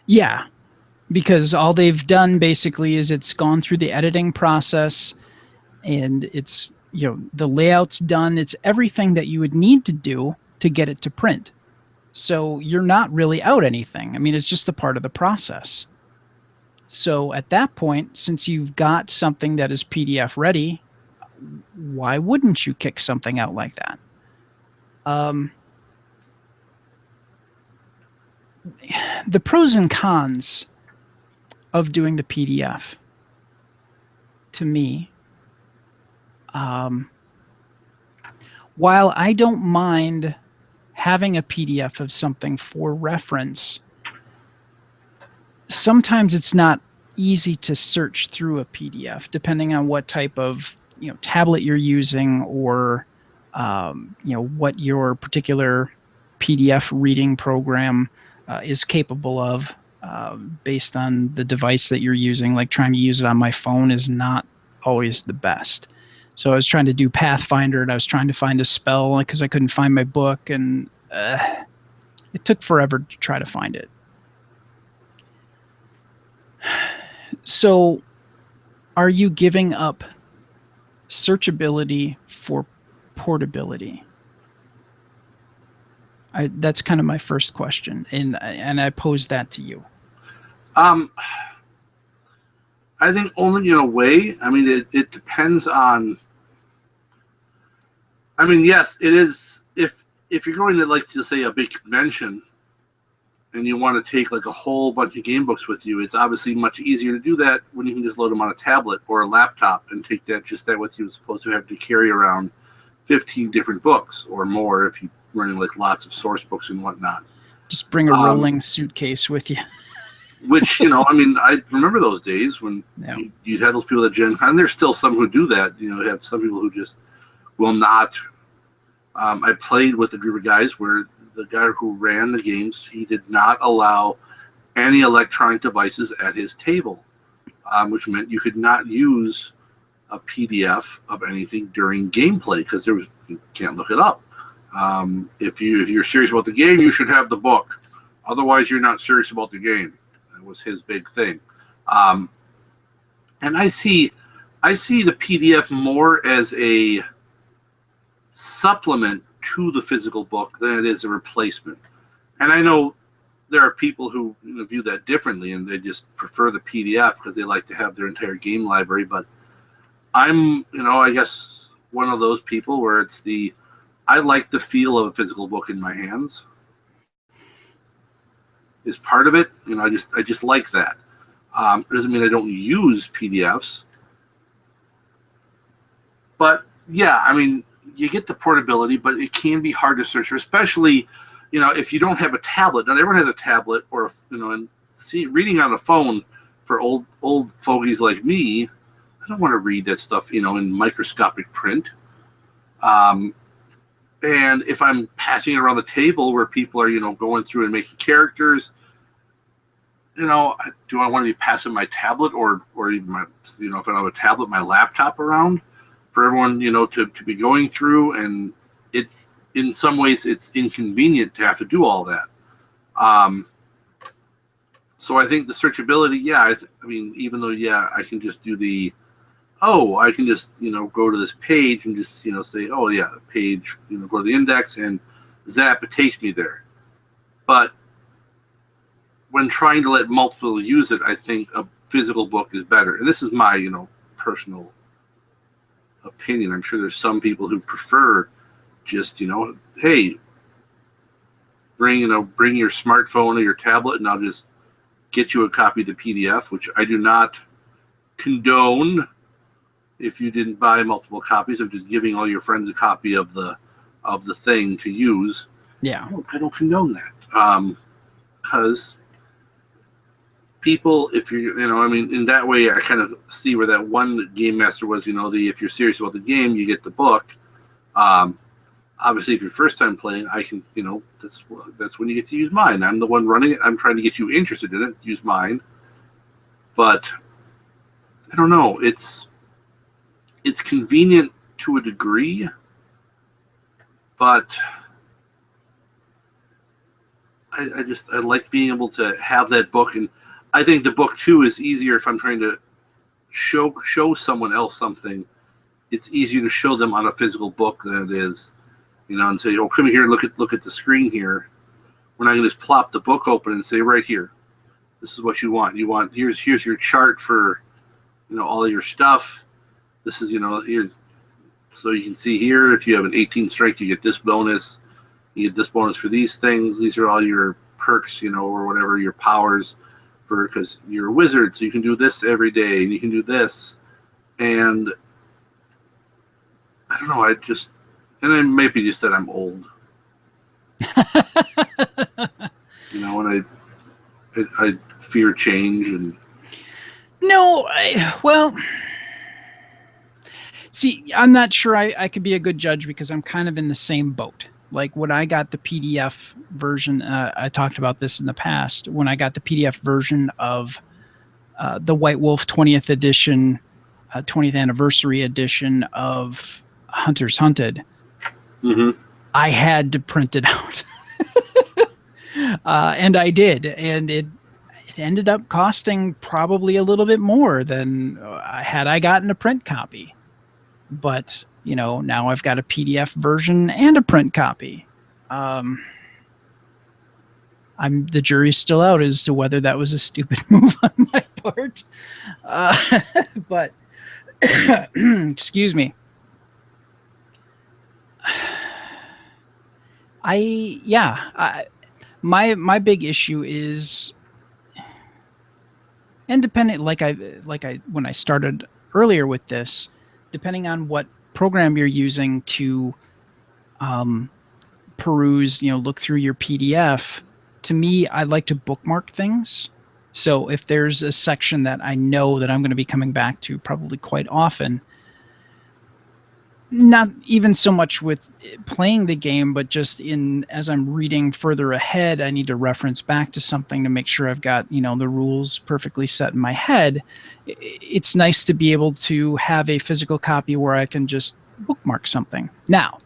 Yeah, because all they've done basically is it's gone through the editing process, and it's, the layout's done. It's everything that you would need to do to get it to print. So you're not really out anything. I mean, it's just a part of the process. So at that point, since you've got something that is PDF ready, why wouldn't you kick something out like that? The pros and cons of doing the PDF, to me, while I don't mind having a PDF of something for reference, sometimes it's not easy to search through a PDF, depending on what type of tablet you're using, or what your particular PDF reading program is capable of, based on the device that you're using. Like, trying to use it on my phone is not always the best. So I was trying to do Pathfinder, and I was trying to find a spell because I couldn't find my book, and it took forever to try to find it. So are you giving up searchability for portability? That's kind of my first question, and I pose that to you. I think only in a way. I mean, it depends on. I mean, yes, it is. If you're going to, like, to say, a big convention, and you want to take like a whole bunch of game books with you, it's obviously much easier to do that when you can just load them on a tablet or a laptop and take that with you, as opposed to having to carry around 15 different books or more if you're running like lots of source books and whatnot. Just bring a rolling suitcase with you. Which, I mean, I remember those days when you'd have those people at Gen Con. There's still some who do that. You have some people who just will not. I played with a group of guys where the guy who ran the games, he did not allow any electronic devices at his table, which meant you could not use a PDF of anything during gameplay because you can't look it up. If you're serious about the game, you should have the book. Otherwise, you're not serious about the game. That was his big thing. And I see the PDF more as a supplement to the physical book than it is a replacement. And I know there are people who view that differently, and they just prefer the PDF because they like to have their entire game library. But I'm, I guess one of those people where I like the feel of a physical book in my hands. Is part of it. I just like that. It doesn't mean I don't use PDFs. But yeah, I mean, you get the portability, but it can be hard to search for, especially, if you don't have a tablet. Not everyone has a tablet, or and reading on a phone for old fogies like me. I don't want to read that stuff, in microscopic print. And if I'm passing it around the table where people are, going through and making characters, do I want to be passing my tablet or even my, if I don't have a tablet, my laptop around for everyone, to be going through? And in some ways it's inconvenient to have to do all that. So I think the searchability, I mean, even though, I can just do I can just, go to this page and just, say, page, go to the index and zap, it takes me there. But when trying to let multiple use it, I think physical book is better. And this is my, personal opinion. I'm sure there's some people who prefer just, hey, bring your smartphone or your tablet and I'll just get you a copy of the PDF, which I do not condone if you didn't buy multiple copies of just giving all your friends a copy of the thing to use. Yeah. I don't condone that. Because people, if you're, in that way, I kind of see where that one game master was, if you're serious about the game, you get the book. Obviously, if you're first time playing, I can, that's when you get to use mine. I'm the one running it. I'm trying to get you interested in it. Use mine. But I don't know. It's convenient to a degree, but I like being able to have that book, and I think the book too is easier if I'm trying to show someone else something. It's easier to show them on a physical book than it is, and say, "Oh, come here, look at the screen here." We're not going to just plop the book open and say, "Right here, this is what you want. Here's your chart for, all of your stuff. This is here, so you can see here if you have an 18 strength, you get this bonus. You get this bonus for these things. These are all your perks, or whatever your powers for, because you're a wizard, so you can do this every day, and you can do this." And I don't know. And it may be just that I'm old. And I fear change and. No, see, I'm not sure I could be a good judge because I'm kind of in the same boat. Like when I got the PDF version, I talked about this in the past, when I got the PDF version of the White Wolf 20th edition, 20th anniversary edition of Hunters Hunted, I had to print it out. And I did. And it ended up costing probably a little bit more than had I gotten a print copy. But now I've got a PDF version and a print copy. The jury's still out as to whether that was a stupid move on my part. But excuse me. My big issue is, independent, like I when I started earlier with this, depending on what program you're using to peruse, look through your PDF, to me, I like to bookmark things. So if there's a section that I know that I'm going to be coming back to probably quite often, not even so much with playing the game, but just as I'm reading further ahead, I need to reference back to something to make sure I've got, the rules perfectly set in my head. It's nice to be able to have a physical copy where I can just bookmark something. Now,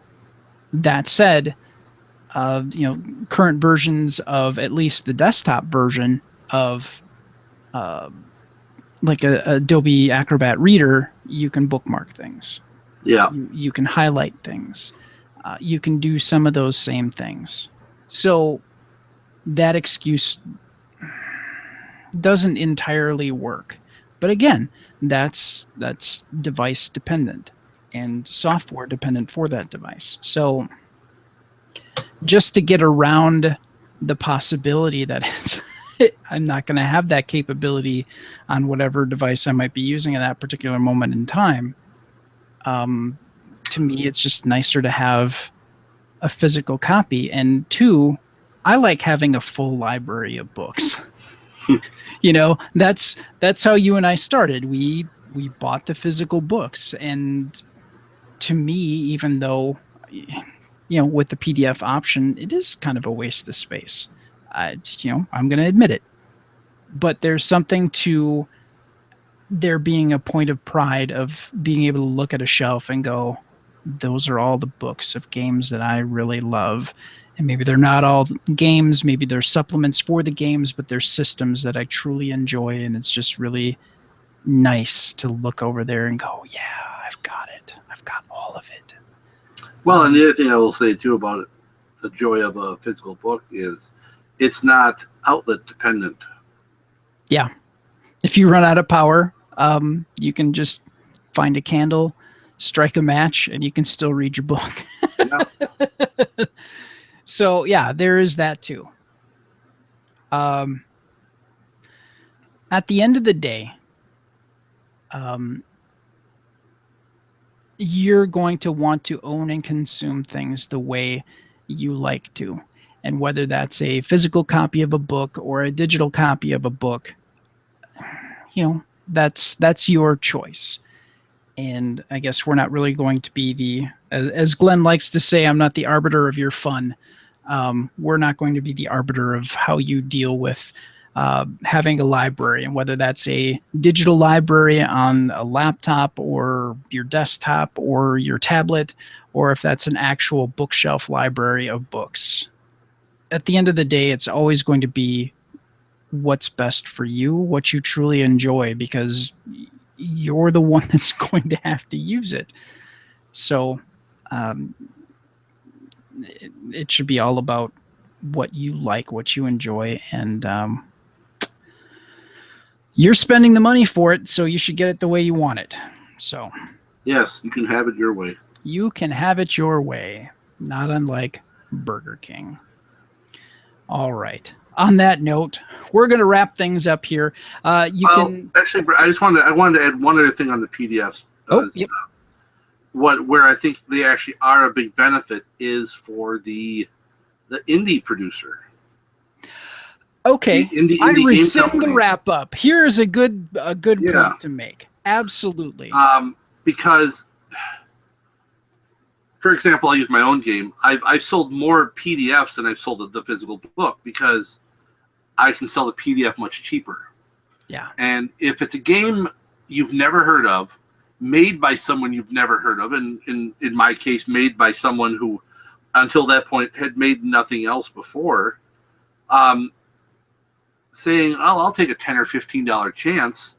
that said, current versions of at least the desktop version of like a Adobe Acrobat Reader, you can bookmark things. Yeah. You can highlight things. You can do some of those same things. So that excuse doesn't entirely work. But again, that's device dependent and software dependent for that device. So just to get around the possibility that I'm not going to have that capability on whatever device I might be using at that particular moment in time, to me, it's just nicer to have a physical copy. And two, I like having a full library of books. That's how you and I started. We bought the physical books, and to me, even though with the PDF option, it is kind of a waste of space. I'm going to admit it. But there's something to there being a point of pride of being able to look at a shelf and go, those are all the books of games that I really love. And maybe they're not all games, maybe they're supplements for the games, but they're systems that I truly enjoy. And it's just really nice to look over there and go, yeah, I've got it. I've got all of it. Well, and the other thing I will say too about it, the joy of a physical book is it's not outlet dependent. Yeah. If you run out of power, you can just find a candle, strike a match, and you can still read your book. Yeah. So yeah, there is that too. At the end of the day, you're going to want to own and consume things the way you like to. And whether that's a physical copy of a book or a digital copy of a book, that's your choice. And I guess we're not really going to be as Glenn likes to say, I'm not the arbiter of your fun. We're not going to be the arbiter of how you deal with having a library, and whether that's a digital library on a laptop or your desktop or your tablet, or if that's an actual bookshelf library of books. At the end of the day, it's always going to be what's best for you, what you truly enjoy, because you're the one that's going to have to use it. So it should be all about what you like, what you enjoy, and you're spending the money for it, so you should get it the way you want it. So yes, you can have it your way. You can have it your way, not unlike Burger King. All right. On that note, we're going to wrap things up here. Actually, I wanted to add one other thing on the PDFs. Yep. Where I think they actually are a big benefit is for the indie producer. Okay, I rescind the wrap up. Here's a good Yeah. point to make. Absolutely. Because, for example, I use my own game. I've sold more PDFs than I've sold the physical book because I can sell the PDF much cheaper. Yeah. And if it's a game you've never heard of, made by someone you've never heard of, and in my case, made by someone who, until that point, had made nothing else before, saying, I'll take a $10 or $15 chance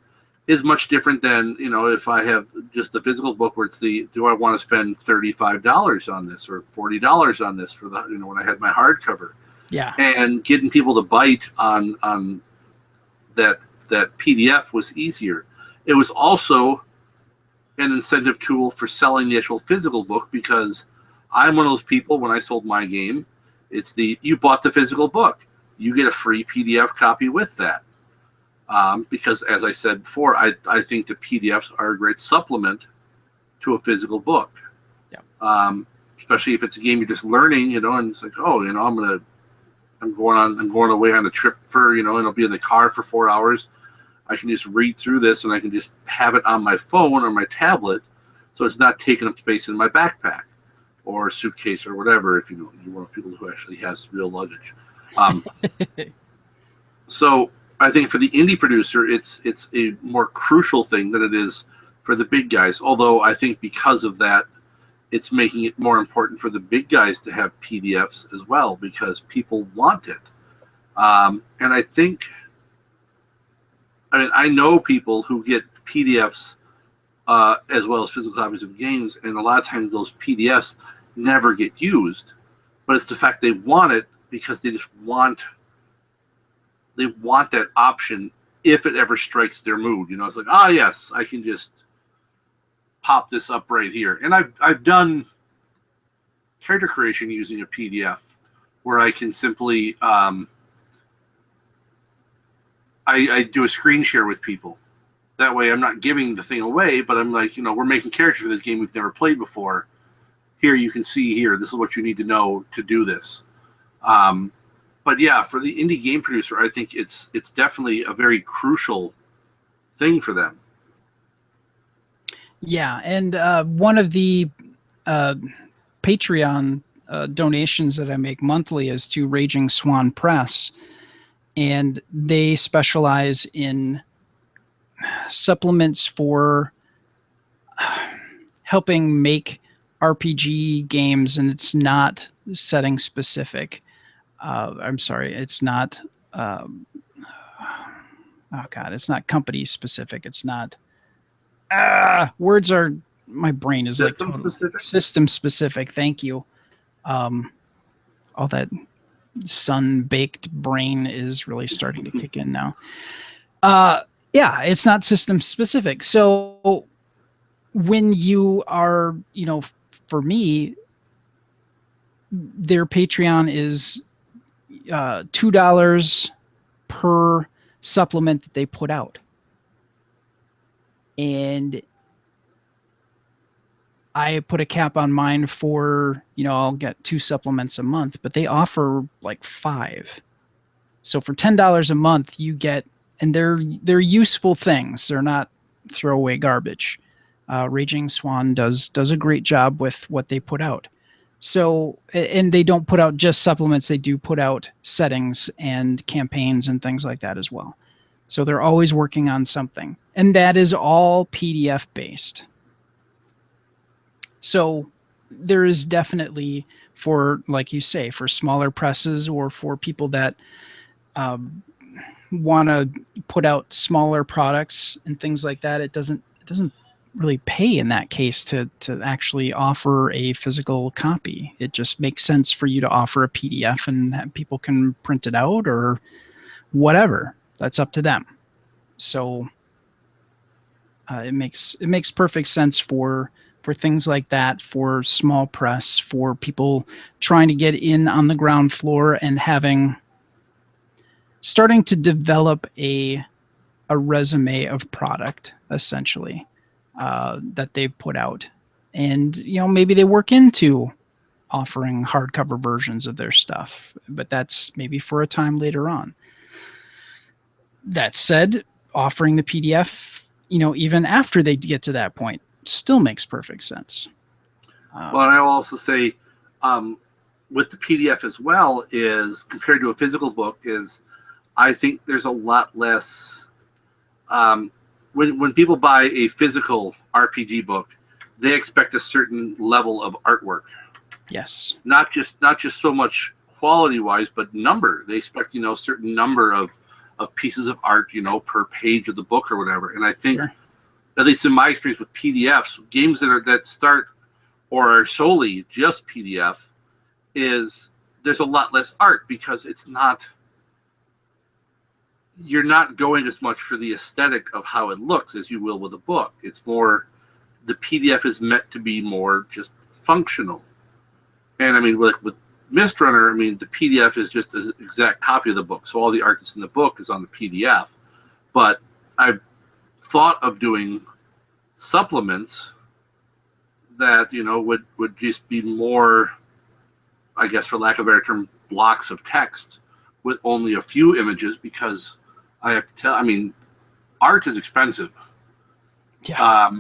is much different than, if I have just the physical book where it's do I want to spend $35 on this or $40 on this for the, when I had my hardcover. Yeah. And getting people to bite on that PDF was easier. It was also an incentive tool for selling the actual physical book, because I'm one of those people, when I sold my game, it's you bought the physical book, you get a free PDF copy with that. Because as I said before, I think the PDFs are a great supplement to a physical book. Yeah. Especially if it's a game you're just learning, and it's like, I'm going away on a trip for, and I'll be in the car for 4 hours. I can just read through this and I can just have it on my phone or my tablet, so it's not taking up space in my backpack or suitcase or whatever, if you're one of the people who actually has real luggage. So I think for the indie producer, it's a more crucial thing than it is for the big guys. Although I think because of that, it's making it more important for the big guys to have PDFs as well, because people want it. And I know people who get PDFs as well as physical copies of games, and a lot of times those PDFs never get used. But it's the fact they want it because they just want that option if it ever strikes their mood. It's like, yes, I can just pop this up right here. And I've done character creation using a PDF where I can simply I do a screen share with people. That way I'm not giving the thing away, but I'm like, we're making characters for this game we've never played before. Here, you can see here, this is what you need to know to do this. But yeah, for the indie game producer, I think it's definitely a very crucial thing for them. Yeah, and one of the Patreon donations that I make monthly is to Raging Swan Press, and they specialize in supplements for helping make RPG games, and it's not setting specific. I'm sorry, it's not. It's not company specific. It's not. Words are. My brain is System like specific? System specific. Thank you. All that sun-baked brain is really starting to kick in now. Yeah, it's not system specific. So when you are, for me, their Patreon is $2 per supplement that they put out. And I put a cap on mine for, I'll get 2 supplements a month, but they offer like 5. So for $10 a month, you get, and they're useful things. They're not throwaway garbage. Raging Swan does a great job with what they put out. So, and they don't put out just supplements. They do put out settings and campaigns and things like that as well. So they're always working on something. And that is all PDF based. So there is definitely, for, like you say, for smaller presses or for people that want to put out smaller products and things like that, it doesn't really pay in that case to actually offer a physical copy. It just makes sense for you to offer a PDF and people can print it out or whatever. That's up to them. So it makes perfect sense for things like that, for small press, for people trying to get in on the ground floor and starting to develop a resume of product, essentially, that they've put out. And, maybe they work into offering hardcover versions of their stuff, but that's maybe for a time later on. That said, offering the PDF, even after they get to that point, still makes perfect sense. Well, and I will also say, with the PDF as well, is compared to a physical book, is I think there's a lot less. When people buy a physical RPG book, they expect a certain level of artwork. Yes. Not just so much quality wise, but number. They expect certain number of pieces of art per page of the book or whatever. And I think, sure, at least in my experience with PDFs, games that start or are solely just PDF, is there's a lot less art because it's not. You're not going as much for the aesthetic of how it looks as you will with a book. It's more, the PDF is meant to be more just functional. And I mean, with Mistrunner, I mean, the PDF is just an exact copy of the book. So all the art that's in the book is on the PDF. But I've thought of doing supplements that, would just be more, I guess, for lack of a better term, blocks of text with only a few images, because I have to tell, I mean, art is expensive. Yeah.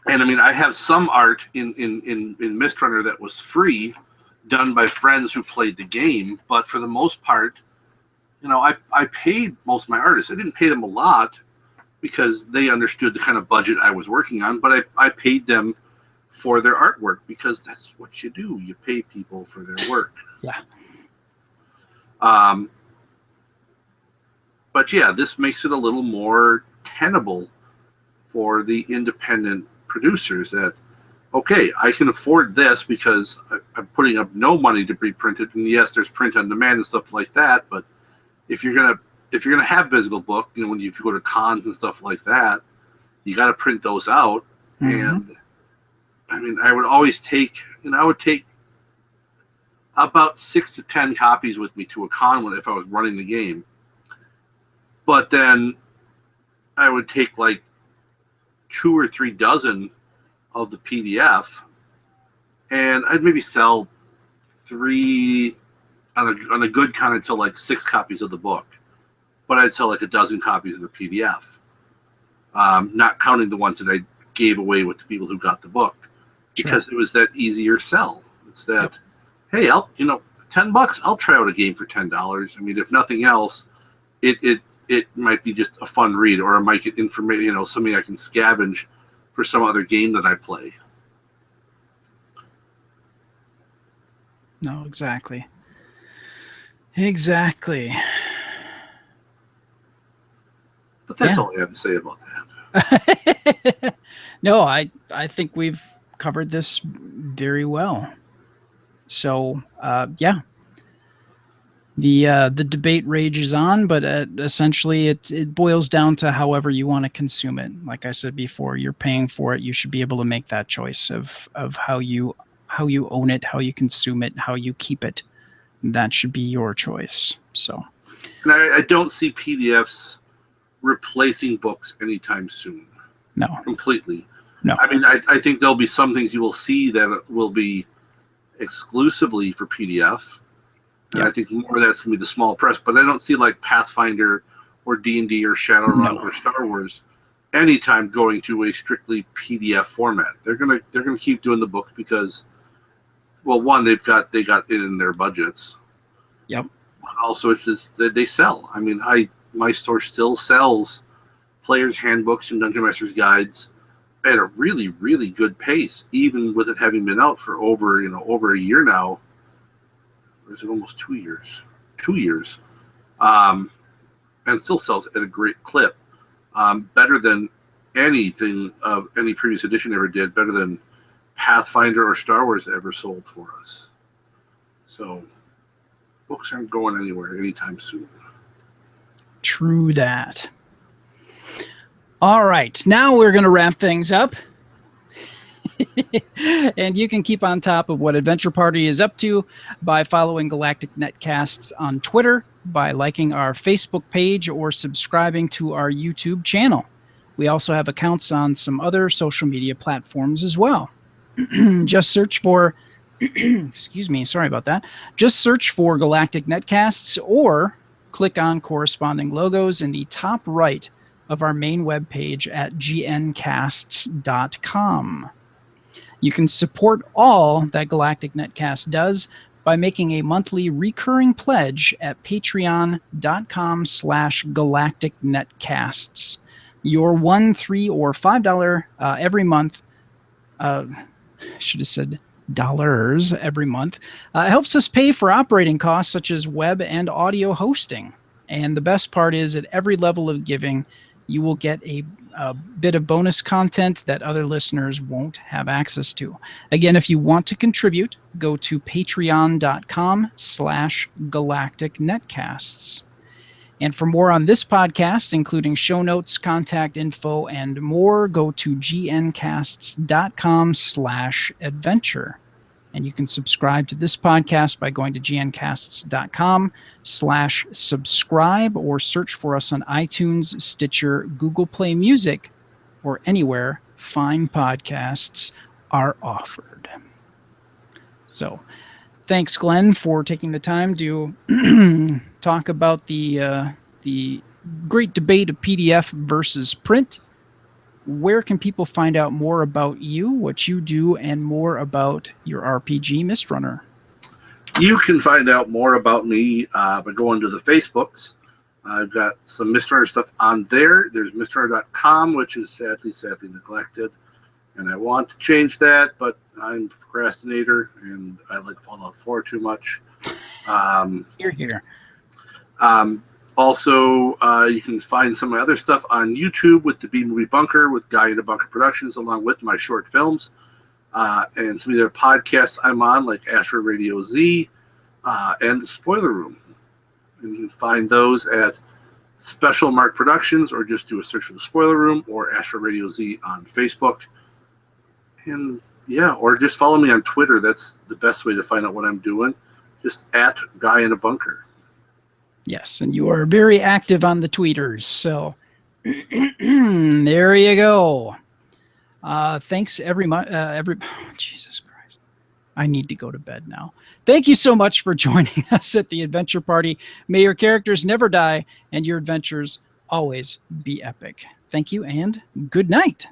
And I mean, I have some art in Mistrunner that was free, done by friends who played the game. But for the most part, I paid most of my artists. I didn't pay them a lot because they understood the kind of budget I was working on, but I paid them for their artwork because that's what you do. You pay people for their work. Yeah. But yeah, this makes it a little more tenable for the independent producers that, okay, I can afford this because I'm putting up no money to be printed. And yes, there's print on demand and stuff like that. But if you're gonna have physical book, if you go to cons and stuff like that, you got to print those out. Mm-hmm. And I mean, I would always take, I would take about 6 to 10 copies with me to a con if I was running the game. But then I would take like 2 or 3 dozen of the PDF, and I'd maybe sell 3 on a good con. I'd sell like 6 copies of the book, but I'd sell like a dozen copies of the PDF, not counting the ones that I gave away with the people who got the book, because it was that easier sell. It's that, hey, I'll $10, I'll try out a game for $10. I mean, if nothing else, it might be just a fun read, or I might get information, something I can scavenge for some other game that I play. No, exactly. Exactly. But that's all I have to say about that. No, I think we've covered this very well. So, yeah. The debate rages on, but essentially it boils down to however you want to consume it. Like I said before, you're paying for it. You should be able to make that choice of how you own it, how you consume it, how you keep it. That should be your choice. So, and I don't see PDFs replacing books anytime soon. No, completely. No, I mean, I think there'll be some things you will see that will be exclusively for PDF. And I think more of that's going to be the small press, but I don't see like Pathfinder or D&D or Shadowrun or Star Wars anytime going to a strictly PDF format. They're gonna keep doing the book because, well, one, they got it in their budgets. Yep. Also, it's just they sell. I mean, my store still sells players' handbooks and Dungeon Master's guides at a really, really good pace, even with it having been out for over a year now. Or is it almost 2 years? 2 years. And still sells at a great clip. Better than anything of any previous edition ever did. Better than Pathfinder or Star Wars ever sold for us. So books aren't going anywhere anytime soon. True that. All right, now we're going to wrap things up. And you can keep on top of what Adventure Party is up to by following Galactic Netcasts on Twitter, by liking our Facebook page, or subscribing to our YouTube channel. We also have accounts on some other social media platforms as well. Just search for, excuse me, sorry about that. Just search for Galactic Netcasts or click on corresponding logos in the top right of our main webpage at gncasts.com. You can support all that Galactic Netcast does by making a monthly recurring pledge at patreon.com/galacticnetcasts. Your $1, $3, or $5 every month, should have said dollars every month, helps us pay for operating costs such as web and audio hosting. And the best part is, at every level of giving, you will get a bit of bonus content that other listeners won't have access to. Again, if you want to contribute, go to patreon.com/galacticnetcasts. And for more on this podcast, including show notes, contact info, and more, go to gncasts.com/adventure. And you can subscribe to this podcast by going to gncasts.com/subscribe, or search for us on iTunes, Stitcher, Google Play Music, or anywhere fine podcasts are offered. So thanks, Glenn, for taking the time to talk about the great debate of PDF versus print. Where can people find out more about you, what you do, and more about your RPG, Mistrunner? You can find out more about me by going to the Facebooks. I've got some Mistrunner stuff on there. There's mistrunner.com, which is sadly neglected. And I want to change that, but I'm a procrastinator, and I like Fallout 4 too much. Here. Also, you can find some of my other stuff on YouTube with the B-Movie Bunker, with Guy in a Bunker Productions, along with my short films. And some of the other podcasts I'm on, like Astro Radio Z and The Spoiler Room. And you can find those at Special Mark Productions, or just do a search for The Spoiler Room or Astro Radio Z on Facebook. And yeah, or just follow me on Twitter. That's the best way to find out what I'm doing. Just at Guy in a Bunker. Yes, and you are very active on the tweeters, so there you go. Thanks Jesus Christ. I need to go to bed now. Thank you so much for joining us at the Adventure Party. May your characters never die and your adventures always be epic. Thank you and good night.